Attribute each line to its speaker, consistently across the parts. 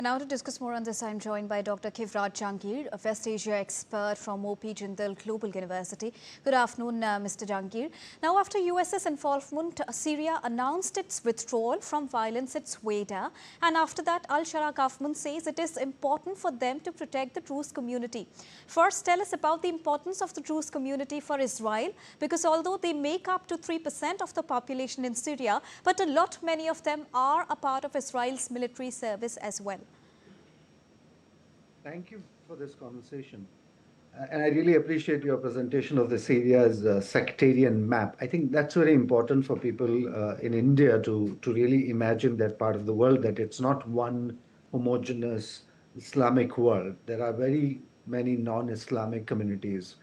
Speaker 1: Now to discuss more on this, I'm joined by Dr. Khinvraj Jangid, a West Asia expert from OP Jindal Global University. Good afternoon, Mr. Jangid. Now, after US's involvement, Syria announced its withdrawal from violence at Sweden, and after that, al-Sharaa government says it is important for them to protect the Druze community. First, tell us about the importance of the Druze community for Israel, because although they make up to 3% of the population in Syria, but many of them are a part of Israel's military service as well.
Speaker 2: Thank you for this conversation. And I really appreciate your presentation of this area's sectarian map. I think that's very important for people in India to really imagine that part of the world, that it's not one homogeneous Islamic world. There are very many non-Islamic communities.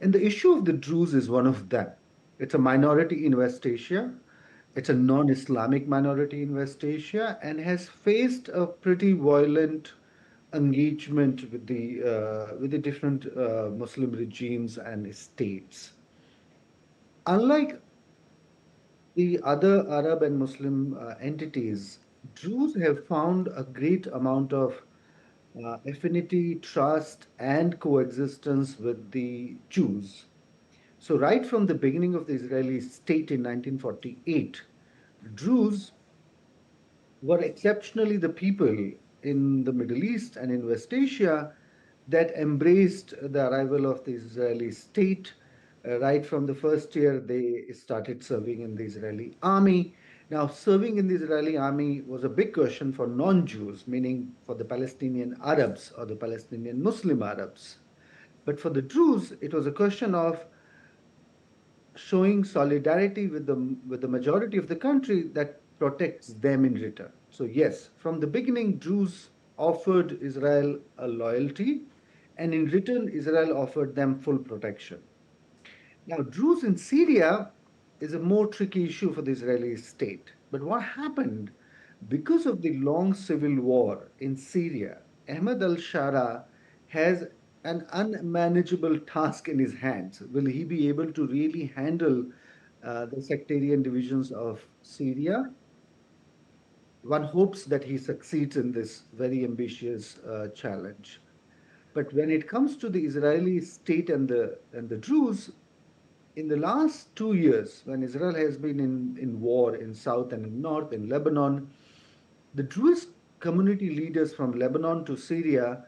Speaker 2: And the issue of the Druze is one of them. It's a minority in West Asia. It's a non-Islamic minority in West Asia and has faced a pretty violent engagement with the different Muslim regimes and states. Unlike the other Arab and Muslim entities, Druze have found a great amount of affinity, trust, and coexistence with the Jews. So, right from the beginning of the Israeli state in 1948, Druze were exceptionally the people in the Middle East and in West Asia that embraced the arrival of the Israeli state. Right from the first year, they started serving in the Israeli army. Now, serving in the Israeli army was a big question for non Jews, meaning for the Palestinian Arabs or the Palestinian Muslim Arabs. But for the Druze, it was a question of showing solidarity with the majority of the country that protects them in return. So yes, from the beginning, Druze offered Israel a loyalty, and in return, Israel offered them full protection. Now, Druze in Syria is a more tricky issue for the Israeli state. But what happened because of the long civil war in Syria? Ahmed al-Sharaa has an unmanageable task in his hands. Will he be able to really handle the sectarian divisions of Syria? One hopes that he succeeds in this very ambitious challenge. But when it comes to the Israeli state and the Druze, in the last 2 years, when Israel has been in war in south and in north, in Lebanon, the Druze community leaders from Lebanon to Syria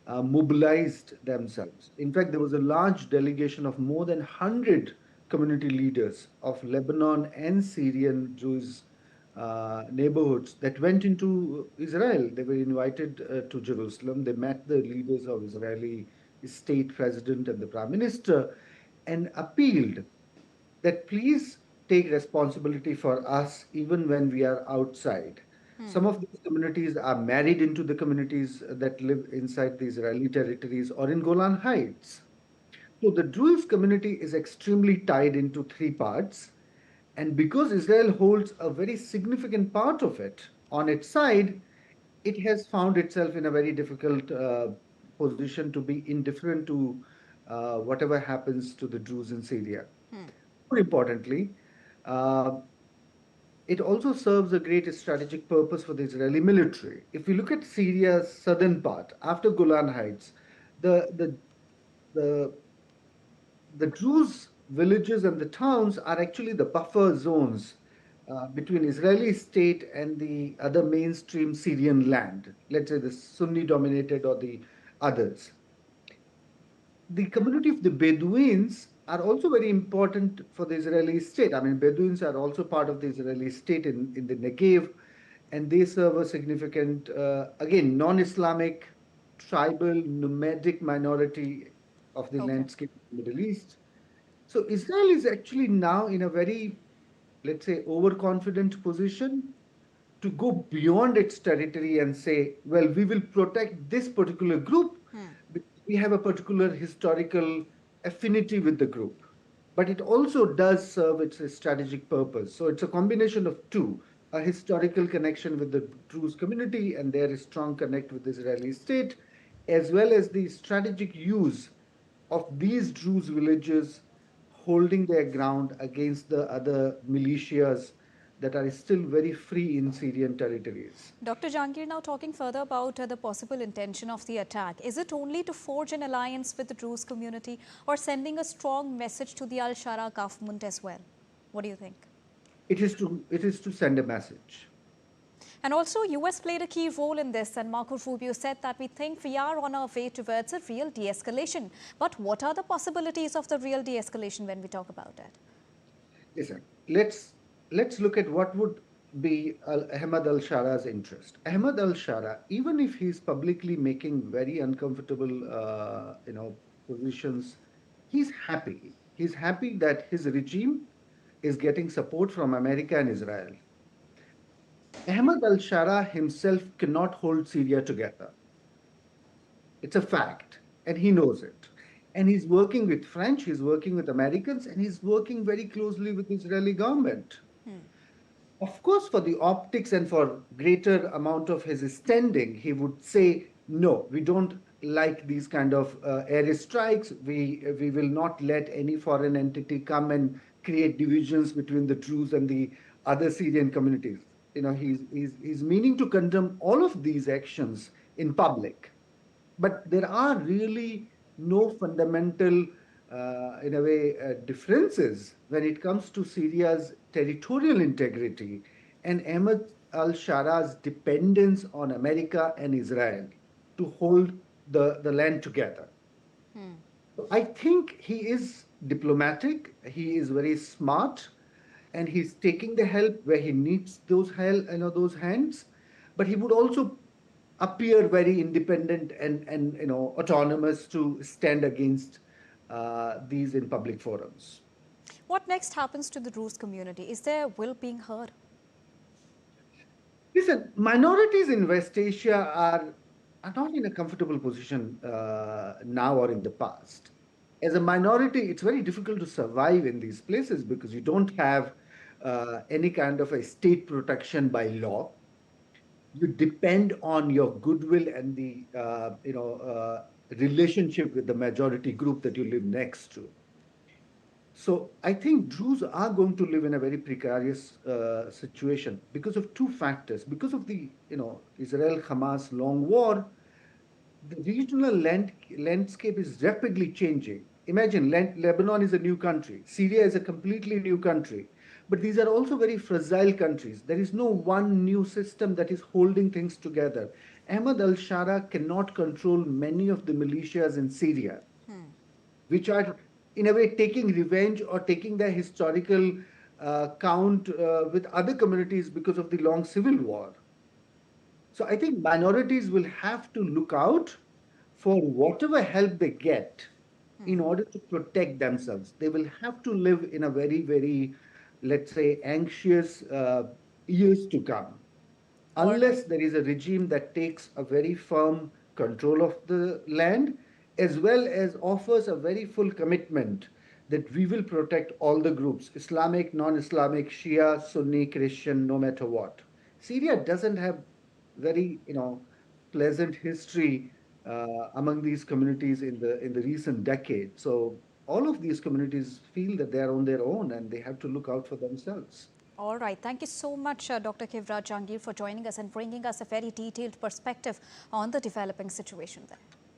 Speaker 2: mobilized themselves. In fact, there was a large delegation of more than 100 community leaders of Lebanon and Syrian Jewish neighborhoods that went into Israel. They were invited to Jerusalem. They met the leaders of Israeli state president and the prime minister and appealed that please take responsibility for us even when we are outside. Some of these communities are married into the communities that live inside the Israeli territories or in Golan Heights. So the Druze community is extremely tied into three parts. And because Israel holds a very significant part of it on its side, it has found itself in a very difficult position to be indifferent to whatever happens to the Druze in Syria. More importantly, uh, it also serves a great strategic purpose for the Israeli military. If we look at Syria's southern part, after Golan Heights, the, the, the, the Druze villages and the towns are actually the buffer zones between Israeli state and the other mainstream Syrian land, let's say the Sunni dominated or the others. The community of the Bedouins are also very important for the Israeli state. I mean, Bedouins are also part of the Israeli state in the Negev, and they serve a significant, again, non-Islamic, tribal, nomadic minority of the
Speaker 1: Okay.
Speaker 2: landscape of the Middle East. So Israel is actually now in a very, let's say, overconfident position to go beyond its territory and say, well, we will protect this particular group because we have a particular historical affinity with the group. But it also does serve its strategic purpose. So it's a combination of two, a historical connection with the Druze community and their strong connect with the Israeli state, as well as the strategic use of these Druze villages holding their ground against the other militias that are still very free in Syrian territories.
Speaker 1: Dr. Jangid, now talking further about the possible intention of the attack, is it only to forge an alliance with the Druze community or sending a strong message to the al-Sharaa government as well? What do you think?
Speaker 2: It is to send a message.
Speaker 1: And also, US played a key role in this, and Marco Rubio said that we think we are on our way towards a real de-escalation. But what are the possibilities of the real de-escalation when we talk about it?
Speaker 2: Listen, let's look at what would be Ahmed al-Sharaa's interest. Ahmed al-Sharaa, even if he's publicly making very uncomfortable, positions, he's happy. He's happy that his regime is getting support from America and Israel. Ahmed al-Sharaa himself cannot hold Syria together. It's a fact, and he knows it. And he's working with French, he's working with Americans, and he's working very closely with the Israeli government. Of course, for the optics and for greater amount of his standing, he would say, no, we don't like these kind of air strikes. We will not let any foreign entity come and create divisions between the Druze and the other Syrian communities. He's meaning to condemn all of these actions in public. But there are really no fundamental, differences when it comes to Syria's territorial integrity and Ahmed al-Sharaa's dependence on America and Israel to hold the land together. I think he is diplomatic, he is very smart, and he's taking the help where he needs those hands, but he would also appear very independent and autonomous to stand against these in public forums.
Speaker 1: What next happens to the Druze community? Is their will being heard?
Speaker 2: Listen, minorities in West Asia are not in a comfortable position now or in the past. As a minority, it's very difficult to survive in these places because you don't have any kind of a state protection by law. You depend on your goodwill and the relationship with the majority group that you live next to. So I think Druze are going to live in a very precarious situation because of two factors. Because of the Israel-Hamas long war, the regional landscape is rapidly changing. Imagine Lebanon is a new country. Syria is a completely new country. But these are also very fragile countries. There is no one new system that is holding things together. Ahmed al-Sharaa cannot control many of the militias in Syria, which are in a way taking revenge or taking their historical count with other communities because of the long civil war. So I think minorities will have to look out for whatever help they get in order to protect themselves. They will have to live in a very, very, let's say, anxious years to come. Unless there is a regime that takes a very firm control of the land, as well as offers a very full commitment that we will protect all the groups, Islamic, non-Islamic, Shia, Sunni, Christian, no matter what. Syria doesn't have very, pleasant history among these communities in the recent decade. So all of these communities feel that they are on their own and they have to look out for themselves.
Speaker 1: All right. Thank you so much, Dr. Khinvraj Jangid, for joining us and bringing us a very detailed perspective on the developing situation there.